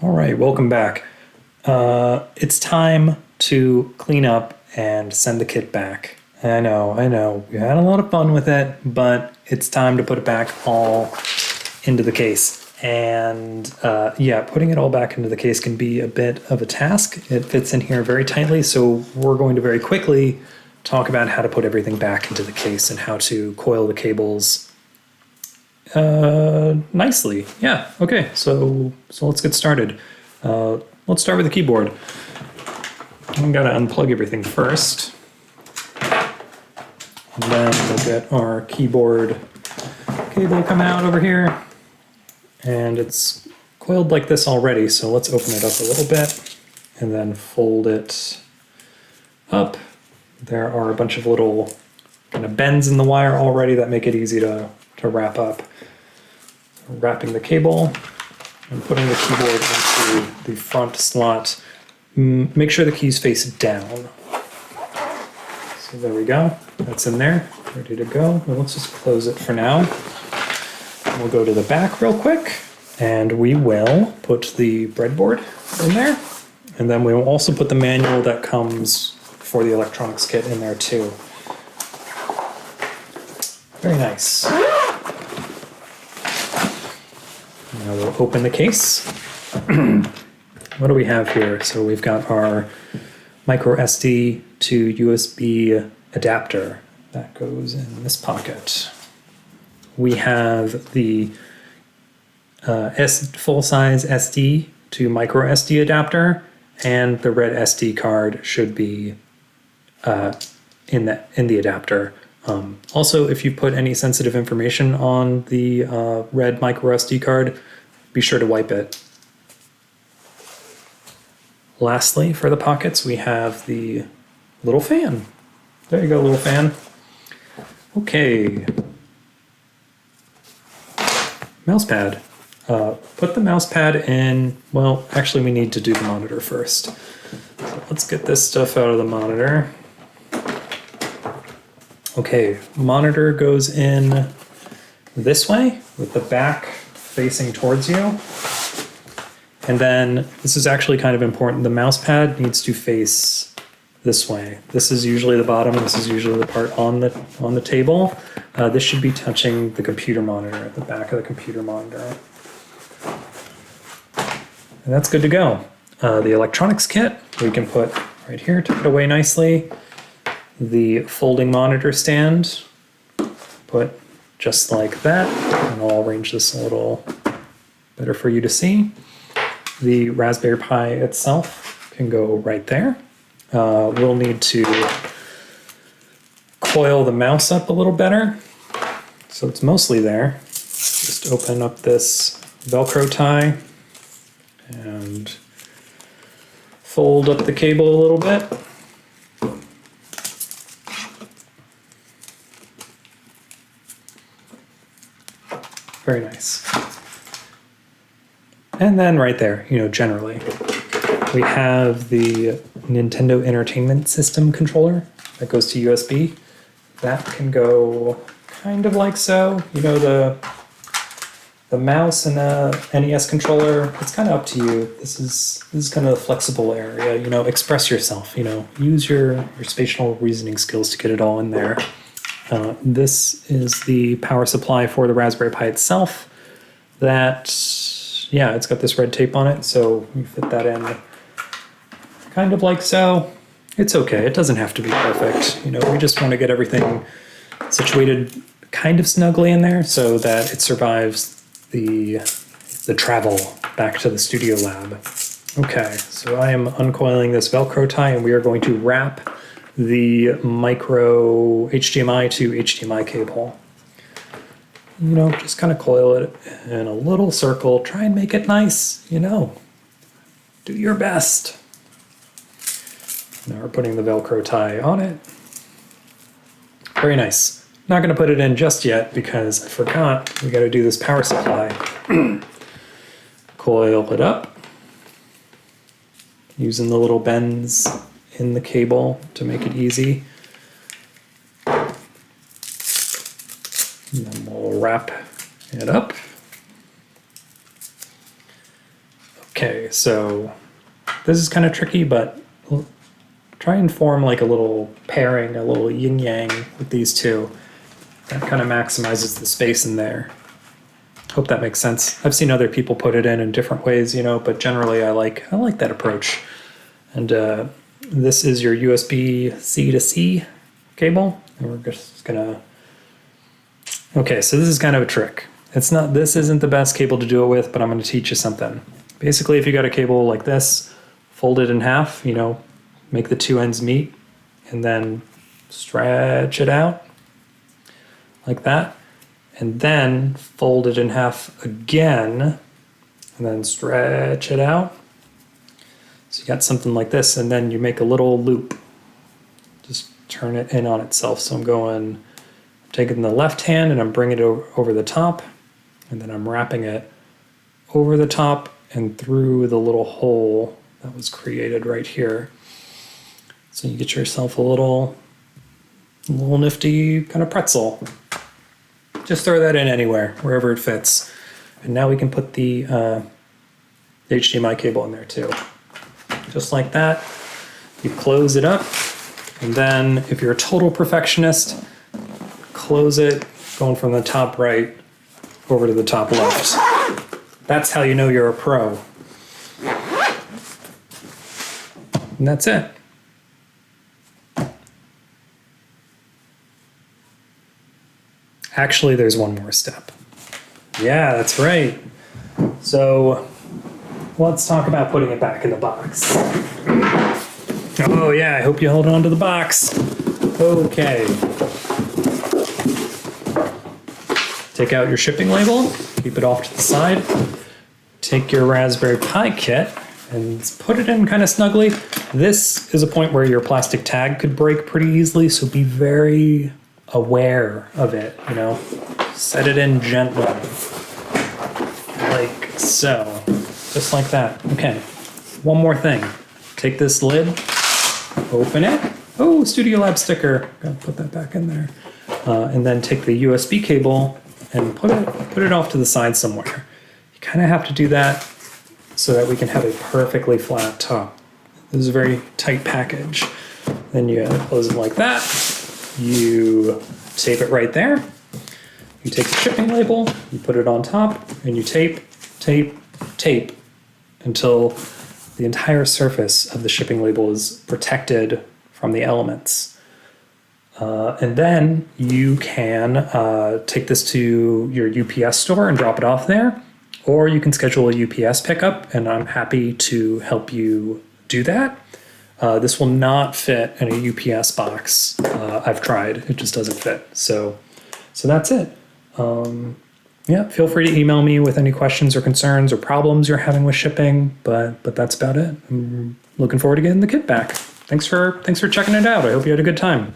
All right, welcome back. It's time to clean up and send the kit back. I know. We had a lot of fun with it, but it's time to put it back all into the case. And yeah, putting it all back into the case can be a bit of a task. It fits in here very tightly, so we're going to very quickly talk about how to put everything back into the case and how to coil the cables nicely. Yeah, okay, so let's get started. Let's start with the keyboard. We gotta unplug everything first. And then we'll get our keyboard cable come out over here. And it's coiled like this already, so let's open it up a little bit and then fold it up. There are a bunch of little kind of bends in the wire already that make it easy to wrap up. Wrapping the cable and putting the keyboard into the front slot. Make sure the keys face down. So there we go. That's in there, ready to go. Well, let's just close it for now. We'll go to the back real quick, and we will put the breadboard in there. And then we will also put the manual that comes for the electronics kit in there too. Very nice. Now we'll open the case. What do we have here? So we've got our micro SD to USB adapter that goes in this pocket. We have the full-size SD to micro SD adapter, and the red SD card should be in the adapter. Also, if you put any sensitive information on the red micro SD card, be sure to wipe it. Lastly, for the pockets, we have the little fan. There you go, little fan. Okay. Mouse pad. Put the mouse pad in, well, actually we need to do the monitor first. So let's get this stuff out of the monitor. Okay, monitor goes in this way with the back facing towards you. And then this is actually kind of important. The mouse pad needs to face this way. This is usually the bottom. This is usually the part on the table. This should be touching the computer monitor, the back of the computer monitor. And that's good to go. The electronics kit we can put right here, tuck it away nicely. The folding monitor stand, put just like that, and I'll arrange this a little better for you to see. The Raspberry Pi itself can go right there. We'll need to coil the mouse up a little better, so it's mostly there. Just open up this Velcro tie and fold up the cable a little bit. Very nice. And then right there, generally, we have the Nintendo Entertainment System controller that goes to USB. That can go kind of like so. The mouse and the NES controller, it's kind of up to you. This is kind of a flexible area. Express yourself. Use your spatial reasoning skills to get it all in there. This is the power supply for the Raspberry Pi itself. It's got this red tape on it, so you fit that in kind of like so. It's okay, it doesn't have to be perfect. We just want to get everything situated kind of snugly in there so that it survives the travel back to the studio lab. Okay, so I am uncoiling this Velcro tie, and we are going to wrap the micro HDMI to HDMI cable. Just kind of coil it in a little circle. Try and make it nice, Do your best. Now we're putting the Velcro tie on it. Very nice. Not going to put it in just yet because I forgot we got to do this power supply. Coil it up using the little bends in the cable to make it easy. And then we'll wrap it up. Okay, so this is kind of tricky, but we'll try and form like a little pairing, a little yin-yang with these two. That kind of maximizes the space in there. Hope that makes sense. I've seen other people put it in different ways, you know, but generally I like that approach. And this is your USB-C to C cable, and we're just gonna. Okay, so this is kind of a trick. This isn't the best cable to do it with, but I'm going to teach you something. Basically, if you got a cable like this, fold it in half, you know, make the two ends meet, and then stretch it out like that, and then fold it in half again, and then stretch it out. So you got something like this, and then you make a little loop. Just turn it in on itself. So I'm taking the left hand and I'm bringing it over the top, and then I'm wrapping it over the top and through the little hole that was created right here. So you get yourself a little nifty kind of pretzel. Just throw that in anywhere, wherever it fits. And now we can put the HDMI cable in there too. Just like that. You close it up, and then if you're a total perfectionist, close it going from the top right over to the top left. That's how you know you're a pro. And that's it. Actually, there's one more step. Yeah, that's right. So let's talk about putting it back in the box. Oh yeah, I hope you hold on to the box. Okay. Take out your shipping label, keep it off to the side. Take your Raspberry Pi kit and put it in kind of snugly. This is a point where your plastic tag could break pretty easily, so be very aware of it, you know. Set it in gently, like so, just like that. Okay, one more thing. Take this lid, open it. Oh, Studio Lab sticker, gotta put that back in there. And then take the USB cable and put it off to the side somewhere. You kind of have to do that so that we can have a perfectly flat top. This is a very tight package. Then you close it like that. You tape it right there. You take the shipping label, you put it on top, and you tape, tape, tape until the entire surface of the shipping label is protected from the elements. And then you can take this to your UPS store and drop it off there, or you can schedule a UPS pickup, and I'm happy to help you do that. This will not fit in a UPS box. I've tried, it just doesn't fit. So that's it. Yeah, feel free to email me with any questions or concerns or problems you're having with shipping, but that's about it. I'm looking forward to getting the kit back. Thanks for checking it out. I hope you had a good time.